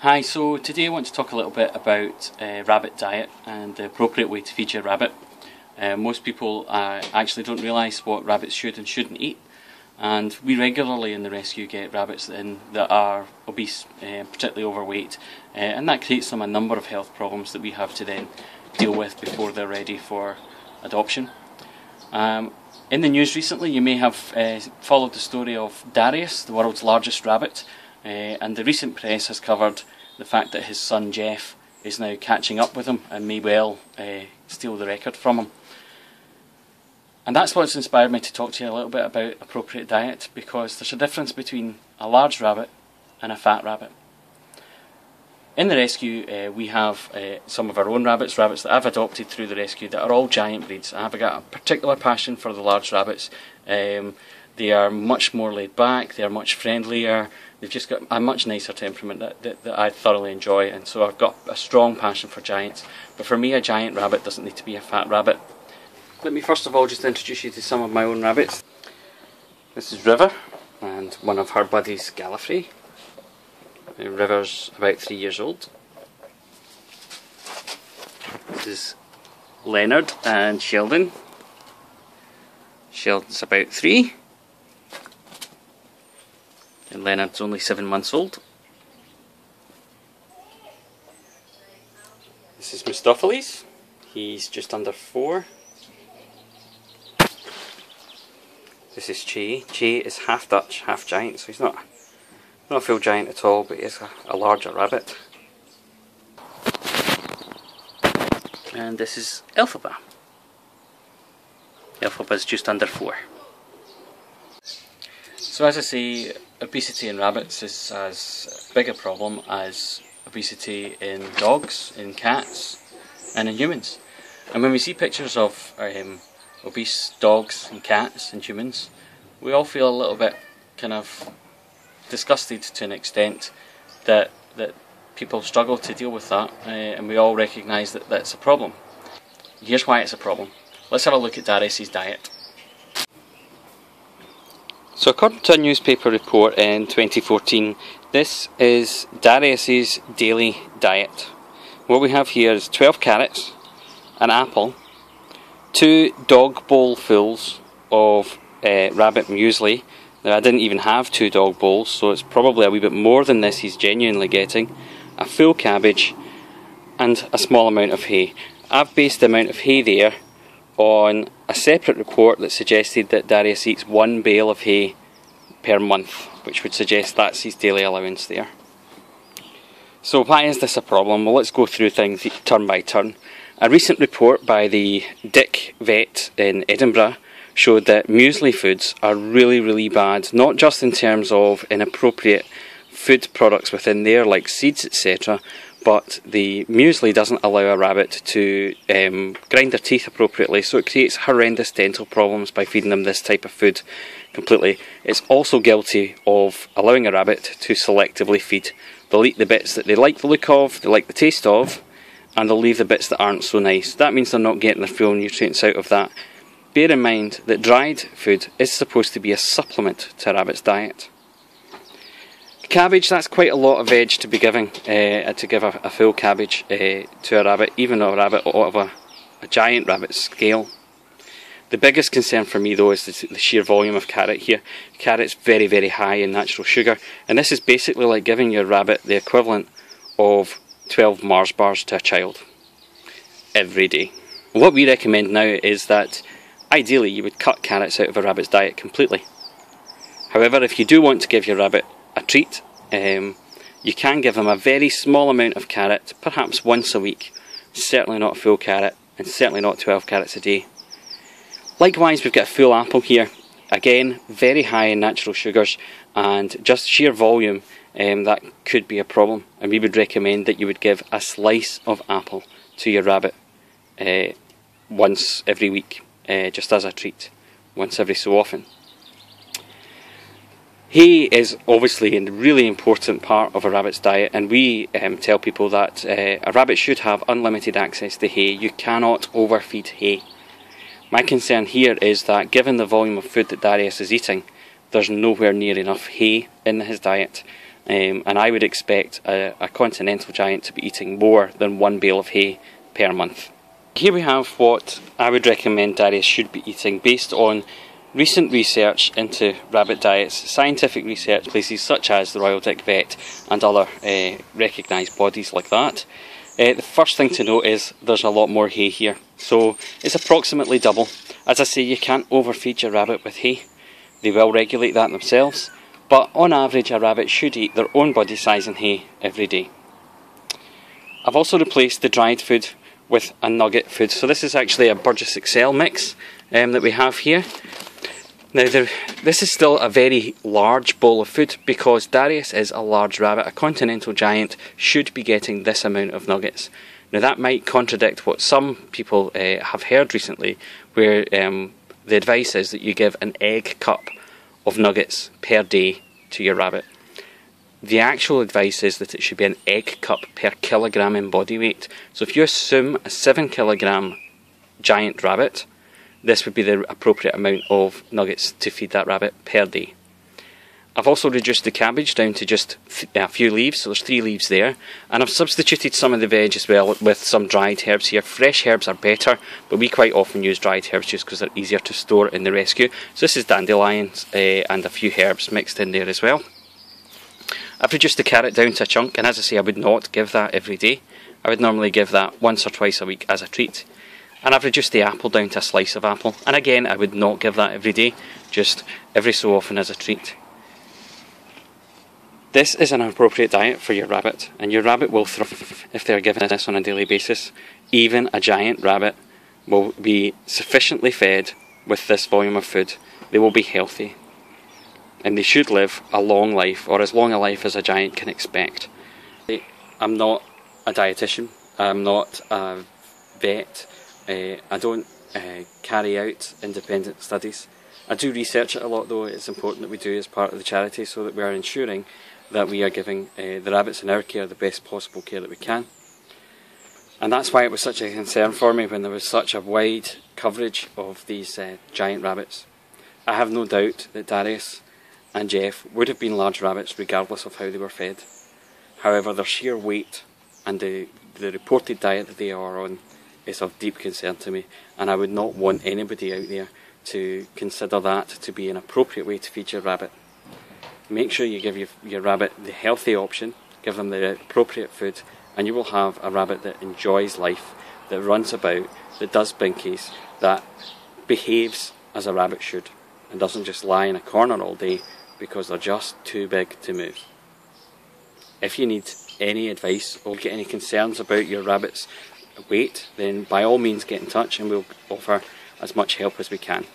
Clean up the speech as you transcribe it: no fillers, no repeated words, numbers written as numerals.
Hi, so today I want to talk a little bit about rabbit diet and the appropriate way to feed your rabbit. Most people actually don't realise what rabbits should and shouldn't eat, and we regularly in the rescue get rabbits in that are obese, particularly overweight, and that creates them a number of health problems that we have to then deal with before they're ready for adoption. In the news recently you may have followed the story of Darius, the world's largest rabbit. And the recent press has covered the fact that his son Jeff is now catching up with him and may well steal the record from him. And that's what's inspired me to talk to you a little bit about appropriate diet, because there's a difference between a large rabbit and a fat rabbit. In the rescue we have some of our own rabbits that I've adopted through the rescue that are all giant breeds. I've got a particular passion for the large rabbits. They are much more laid back, they are much friendlier, they've just got a much nicer temperament that I thoroughly enjoy, and so I've got a strong passion for giants. But for me, a giant rabbit doesn't need to be a fat rabbit. Let me first of all just introduce you to some of my own rabbits. This is River and one of her buddies, Gallifrey. River's about 3 years old. This is Leonard and Sheldon. Sheldon's about 3. And Leonard's only 7 months old. This is Mustopheles. He's just under 4. This is Che. Che is half Dutch, half giant, so he's not a full giant at all, but he is a larger rabbit. And this is Elphaba. Elphaba's just under 4. So as I say, obesity in rabbits is as big a problem as obesity in dogs, in cats and in humans. And when we see pictures of obese dogs and cats and humans, we all feel a little bit kind of disgusted to an extent that people struggle to deal with that, and we all recognise that that's a problem. Here's why it's a problem. Let's have a look at Darius' diet. So according to a newspaper report in 2014, this is Darius' daily diet. What we have here is 12 carrots, an apple, 2 dog bowl fulls of rabbit muesli. Now I didn't even have 2 dog bowls, so it's probably a wee bit more than this he's genuinely getting, a full cabbage and a small amount of hay. I've based the amount of hay there on a separate report that suggested that Darius eats 1 bale of hay per month, which would suggest that's his daily allowance there. So why is this a problem? Well, let's go through things turn by turn. A recent report by the Dick Vet in Edinburgh showed that muesli foods are really bad, not just in terms of inappropriate food products within there like seeds etc., but the muesli doesn't allow a rabbit to grind their teeth appropriately, so it creates horrendous dental problems by feeding them this type of food completely. It's also guilty of allowing a rabbit to selectively feed. They'll eat the bits that they like the look of, they like the taste of, and they'll leave the bits that aren't so nice. That means they're not getting their full nutrients out of that. Bear in mind that dried food is supposed to be a supplement to a rabbit's diet. Cabbage, that's quite a lot of veg to be giving, to give a full cabbage to a rabbit, even a rabbit of a giant rabbit scale. The biggest concern for me though is the sheer volume of carrot here. Carrot's very high in natural sugar, and this is basically like giving your rabbit the equivalent of 12 Mars bars to a child every day. What we recommend now is that ideally you would cut carrots out of a rabbit's diet completely. However, if you do want to give your rabbit a treat, you can give them a very small amount of carrot, perhaps once a week. Certainly not a full carrot, and certainly not 12 carrots a day. Likewise, we've got a full apple here. Again, very high in natural sugars, and just sheer volume, that could be a problem. And we would recommend that you would give a slice of apple to your rabbit once every week, just as a treat, once every so often. Hay is obviously a really important part of a rabbit's diet, and we tell people that a rabbit should have unlimited access to hay. You cannot overfeed hay. My concern here is that given the volume of food that Darius is eating, there's nowhere near enough hay in his diet, and I would expect a continental giant to be eating more than 1 bale of hay per month. Here we have what I would recommend Darius should be eating based on recent research into rabbit diets, scientific research, places such as the Royal Dick Vet and other recognised bodies like that. The first thing to note is there's a lot more hay here, so it's approximately double. As I say, you can't overfeed your rabbit with hay. They will regulate that themselves, but on average a rabbit should eat their own body size in hay every day. I've also replaced the dried food with a nugget food, so this is actually a Burgess Excel mix that we have here. Now this is still a very large bowl of food because Darius is a large rabbit. A continental giant should be getting this amount of nuggets. Now that might contradict what some people have heard recently, where the advice is that you give an egg cup of nuggets per day to your rabbit. The actual advice is that it should be an egg cup per kilogram in body weight. So if you assume a 7 kilogram giant rabbit, this would be the appropriate amount of nuggets to feed that rabbit per day. I've also reduced the cabbage down to just a few leaves, so there's 3 leaves there, and I've substituted some of the veg as well with some dried herbs here. Fresh herbs are better, but we quite often use dried herbs just because they're easier to store in the rescue. So this is dandelions and a few herbs mixed in there as well. I've reduced the carrot down to a chunk, and as I say, I would not give that every day. I would normally give that once or twice a week as a treat. And I've reduced the apple down to a slice of apple, and again I would not give that every day, just every so often as a treat. This is an appropriate diet for your rabbit, and your rabbit will thrive if they are given this on a daily basis. Even a giant rabbit will be sufficiently fed with this volume of food. They will be healthy, and they should live a long life, or as long a life as a giant can expect. I'm not a dietitian, I'm not a vet, I don't carry out independent studies. I do research it a lot though. It's important that we do as part of the charity so that we are ensuring that we are giving the rabbits in our care the best possible care that we can. And that's why it was such a concern for me when there was such a wide coverage of these giant rabbits. I have no doubt that Darius and Jeff would have been large rabbits regardless of how they were fed. However, their sheer weight and the reported diet that they are on is of deep concern to me, and I would not want anybody out there to consider that to be an appropriate way to feed your rabbit. Make sure you give your rabbit the healthy option, give them the appropriate food, and you will have a rabbit that enjoys life, that runs about, that does binkies, that behaves as a rabbit should, and doesn't just lie in a corner all day because they're just too big to move. If you need any advice or get any concerns about your rabbit's weight, then by all means get in touch and we'll offer as much help as we can.